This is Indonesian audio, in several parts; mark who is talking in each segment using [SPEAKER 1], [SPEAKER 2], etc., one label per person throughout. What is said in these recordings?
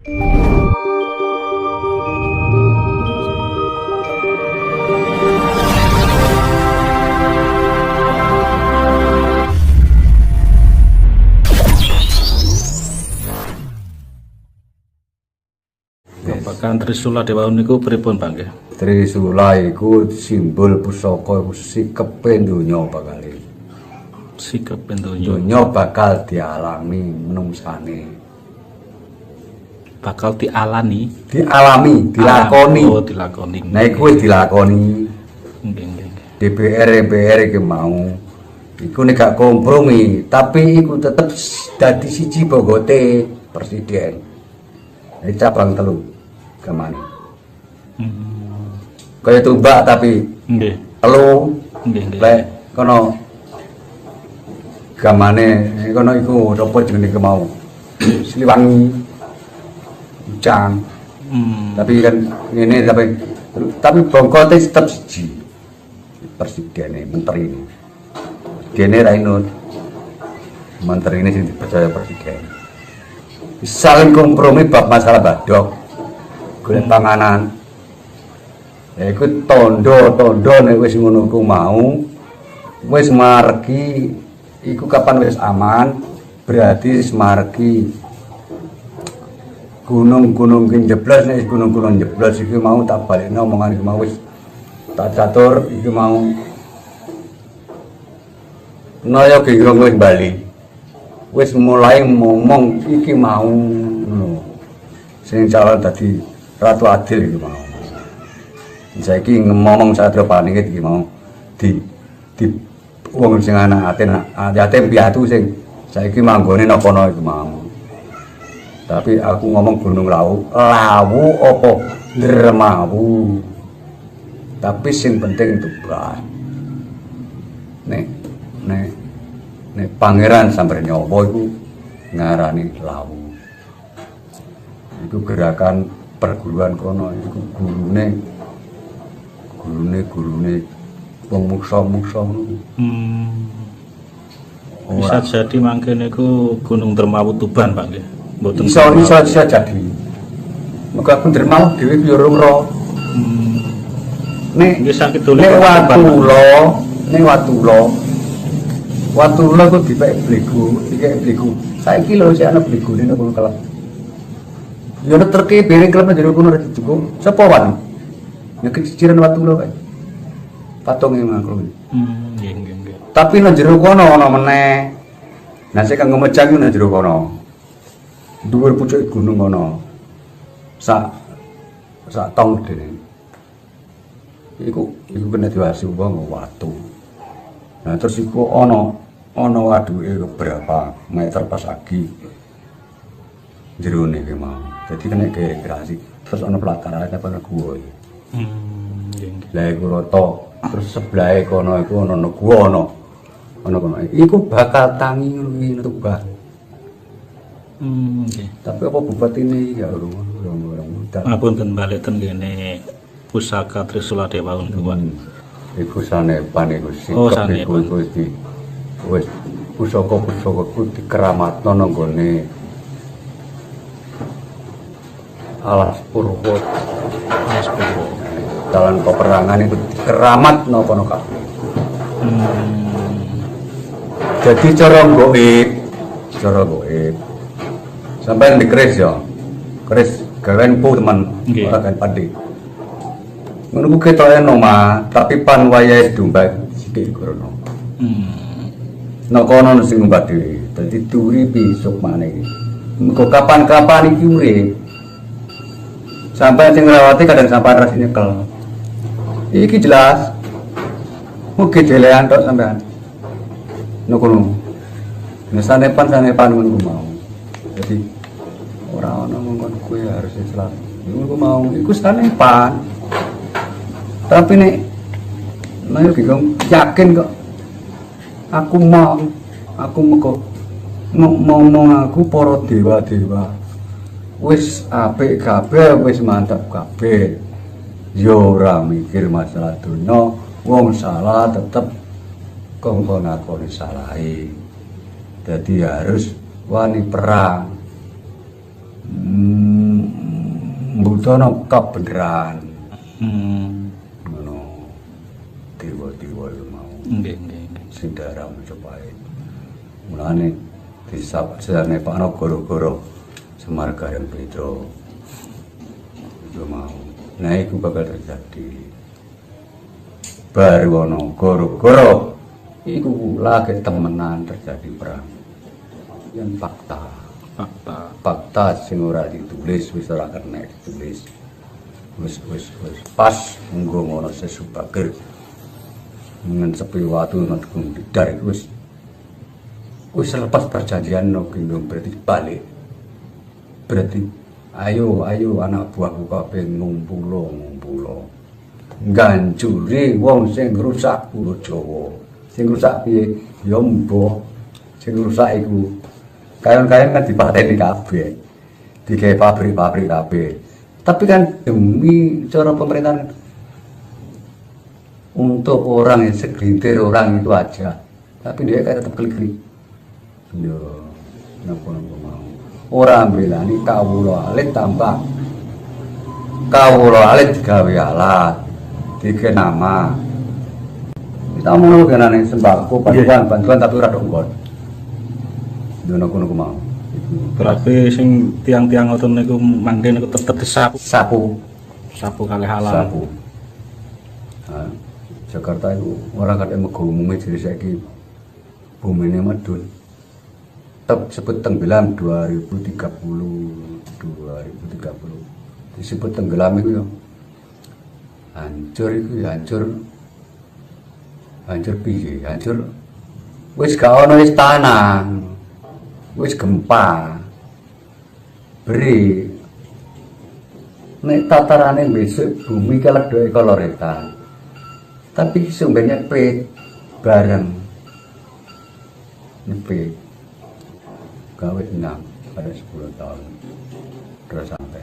[SPEAKER 1] Babagan Trisula Dewa niku pripun Pak nggih?
[SPEAKER 2] Trisula iku simbol pusaka sikepe donya bakal.
[SPEAKER 1] Sikep donya.
[SPEAKER 2] Donya bakal dialami menungsane.
[SPEAKER 1] Bakal dialami,
[SPEAKER 2] dilakoni.
[SPEAKER 1] Oh, dilakoni.
[SPEAKER 2] Nah iku wis dilakoni.
[SPEAKER 1] Nggih, nggih.
[SPEAKER 2] DPR iki mau iku nek gak kompromi, tapi iku tetep dadi siji bogote presiden. Ini cabang telu kemana? Kaya tumbak tapi
[SPEAKER 1] Nggih.
[SPEAKER 2] telu.
[SPEAKER 1] Nggih.
[SPEAKER 2] Lek kono gamane kono iku apa jenenge mau? Siliwangi. Ucang. Tapi kan ini tapi bongkote tetep siji. Presiden menteri ini. Dene Rainut. Menteri ini sing dipercaya presiden. Saling kompromi bab masalah badok golek panganan ya iku tondo nek wis ngono ku mau wis margi iku kapan wis aman berarti wis margi gunung-gunung ki jeblos nek gunung-gunung jeblos iki mau tak balekno omongan iki mau wis tak catur iki mau naya gengrong wis bali wis mulai ngomong iki mau ngono. Sing calon dadi ratu adil iki mau. Saiki ngomong Satrio Paningit iki mau di wong sing anak yatim piatu sing saiki manggone napa-napa iku mau. Tapi aku ngomong Gunung Lawu apa Dremawu. Tapi sing penting itu beras. Nek Pangeran Sambar Nyawa iku ngarani Lawu. Iku gerakan perguruan kono iku gurune wong muksa-muksa ngono.
[SPEAKER 1] Bisa jadi mangke niku Gunung Dermawu Tuban Pak nggih. Mboten
[SPEAKER 2] iso jadi. Muga aku Dermawu dhewe yo ora. Nek
[SPEAKER 1] nggih sakit dulu.
[SPEAKER 2] Nek Watula kok dipek blegu, saiki lho sik ana blegune nang kono kelep. Ya nek terke piring kelep jero kono ora dicukup. Sapa wan? Ya keciren Watula kae. Patunge mangko.
[SPEAKER 1] Nggih.
[SPEAKER 2] Tapi nang jero kono ana meneh. Nah sik kanggo mejang nang jero kono. Dhuwur pucuk gunung kono. Sak tong dene. Iku kena diwasi wong watu. Nah terus iku ana waduke berapa meter persegi jerone ki mau. Dadi kena gerasi terus ana pelataran apa gua. Lah iku rata terus sebelahe kono iku ana gua ana kono. Iku bakal tangi ngono kuwi Tuban.
[SPEAKER 1] Nggih.
[SPEAKER 2] Tapi apa bupatine ya urung.
[SPEAKER 1] Apunten balik ten kene pusaka Trisula Dewa niku.
[SPEAKER 2] Iku sanepan iku sikep iku iki wis pusaka ku dikeramatno nang gone alas purwa. Dalam peperangan itu dikeramatno kono kabeh. Jadi cara goib sampai dikeris ya. Keris gawean pu teman ora kan pandi. Ngono ku ketoke nomah, tapi pan wayahe domba sithik krono. Nek kono sing numpak dhewe, dadi turi besok maneh iki. Engko kapan-kapan iki urip. Sampai sing ngrawati kadang sampai ras nyekel. Iki jelas. Mugi delean tok sampean. Nek kono. Sanepan ngono mau. Jadi ora ana nggon kowe harus Islam. Ngono mau iku sanepan. Tapi nek bingung yakin kok aku mau ngomong aku para dewa wis apik kabeh wis mantap kabeh yo ora mikir masalah dunya wong salah tetep kongkon ngakoni salahe dadi harus wani perang butuhno kebenaran.
[SPEAKER 1] Hmm.
[SPEAKER 2] Dewa-dewa itu mau
[SPEAKER 1] Nggih, nggih, nggih.
[SPEAKER 2] sing darah Majapahit. Mulane disabjane Pak Nagara-gara Semar Gareng Pedro. Itu mau. Nah, itu bakal terjadi. Baru ono gara-gara iku lagi temenan terjadi perang. Yang fakta. Fakta sing ora ditulis wis ora kena ditulis. Wis pas nggo ngono sesubager. Dengan sepi waktu nang didar iku wis lepas perjanjian no gendong berarti balik. Berarti ayo anak buahku kabeh ngumpulo. Ngancuri wong sing rusak pulau Jawa. Sing rusak piye? Ya mbah. Sing rusak iku kayon-kayon kan dipateni kabeh. Digawe pabrik-pabrik kabeh. Tapi kan demi cara pemerintahan untuk orang yang segelintir orang itu aja, tapi dia kayak tetap klik-klik. Yo, napa mau. Orang belani kawula alit tambah. Kawula alit digawe alat, dike nama. Kita mau kenane sembako bantuan tapi ora dongkon. Yo napa mau.
[SPEAKER 1] Berarti sing tiang-tiang ngoten niku mangke niku tetep disapu. Sapu kalih halal.
[SPEAKER 2] Sapu. Nah, Jakarta itu orang kadang mengumumi diri saiki bumine medun. Tetap sebut tenggelam 2030. Disebut tenggelam itu ya. Hancur piye? Hancur wis gak ono istana. Wis gempa. Beri nek tatarane besok bumi keledai koloretan. Tapi sumbernya bareng nyepit gawe enam pada 10 tahun terus sampai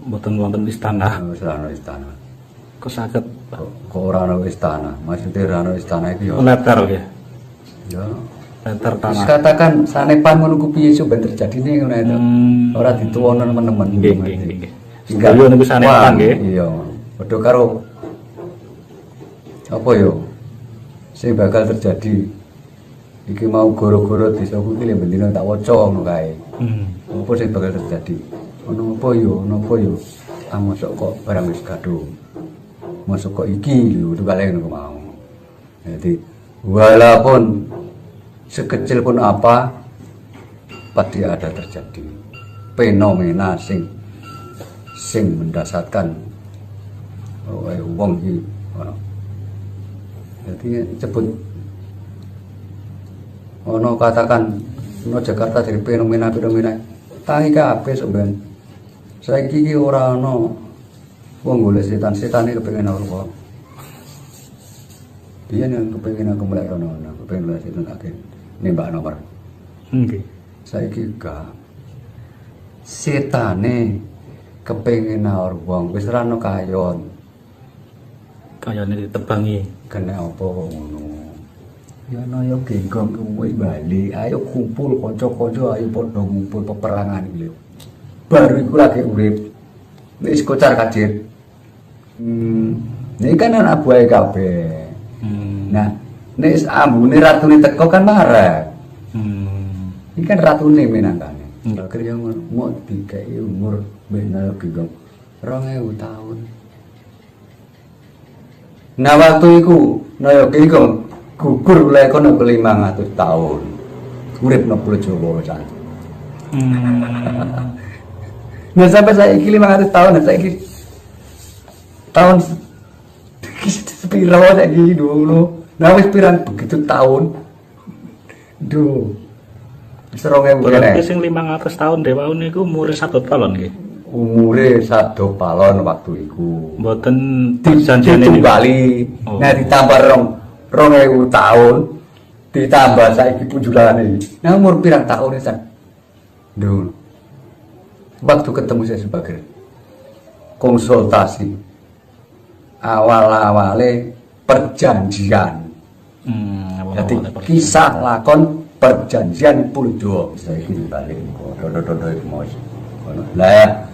[SPEAKER 1] mboten wonten istana.
[SPEAKER 2] Istana
[SPEAKER 1] Kok saged
[SPEAKER 2] kok ora ana istana, maksudnya ora ana istana iki yo
[SPEAKER 1] letter nggih.
[SPEAKER 2] ya
[SPEAKER 1] Letter
[SPEAKER 2] wis
[SPEAKER 1] tanah.
[SPEAKER 2] katakan sanepan ngono ku piye sumber terjadine ngono itu ora dituwono teman-teman
[SPEAKER 1] Nggih, nggih. Sedaya niku sanepan nggih.
[SPEAKER 2] iya padha karo apa yo sing bakal terjadi iki mau goro-goro desaku iki lek bendina tak waca ngono kae. Apa sing bakal terjadi? Ono apa yo? Mosok kok barang wis gaduh. Mosok kok iki lho itu kalian ngono mau. Jadi walaupun sekecil pun apa pasti ada terjadi fenomena sing mendasarkan wong iki ono. Jadi sebut ono katakan no Jakarta dari fenomena tangi kabeh sampean. Saiki iki ora ono wong golek setan-setan iki kepengin apa. Dia yang kepengin aku mulai ono, kepengin mulai setan akeh nembak nomor.
[SPEAKER 1] Nggih.
[SPEAKER 2] Saiki gak setane kepengin nawar wong wis ora ono kayon.
[SPEAKER 1] Kayane ditebangi.
[SPEAKER 2] Kena apa ngono. Ya ana ya genggong kuwi bali, ayo kumpul kanca-kanca ayo padha ngumpul peperangan iki lho. Baru iku lagi urip. Wis kocar kacir. Nek kan anak buahe kabeh. Nah, nek ambune ratune teko kan marah. Iki kan ratune menangane. Akhirnya mau dikai umur benar genggong 2000 tahun. Nah waktu iku naya genggong gugur mulai kono 500 tahun. Urip nang Pulau Jawa san. Nah sampai saiki 500 tahun, saiki tahun sepiro saiki dulu. Nah wis pirang begitu tahun. Duh. Wis 2000
[SPEAKER 1] Berarti sing 500 tahun dewa niku umure 1 tahun nggih.
[SPEAKER 2] Umure 1 palon waktu iku.
[SPEAKER 1] Mboten perjanjian ini.
[SPEAKER 2] Bali.
[SPEAKER 1] Oh.
[SPEAKER 2] Nah ditambah 2000 tahun ditambah saiki punjulane. Nah umur pirang tahun san? Duh. Waktu ketemu saya sebagai konsultasi awal-awale perjanjian. Jadi kisah lakon perjanjian Pulau Jawa. Saiki balik dodo-dodo iku mos. Lah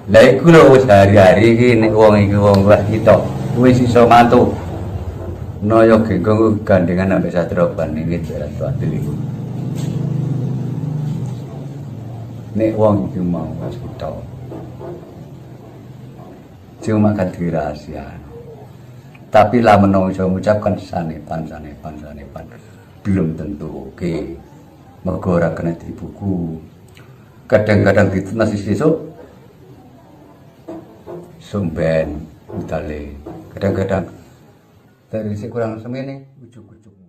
[SPEAKER 2] Lah iku lho wis hari-hari iki nek wong iki wong kita wis iso mantu. Noyo genggong gandengan ambek Satroban iki jaran adil iku. Nek wong iki mau wis kita. Cuma kan dirahasia. Tapi lah menungso mengucapkan sanepan belum tentu oke. Mergo ora kena dibuku. Kadang-kadang masih sesuk sumben utale kadang-kadang dari kurang semene ujuk-ujuk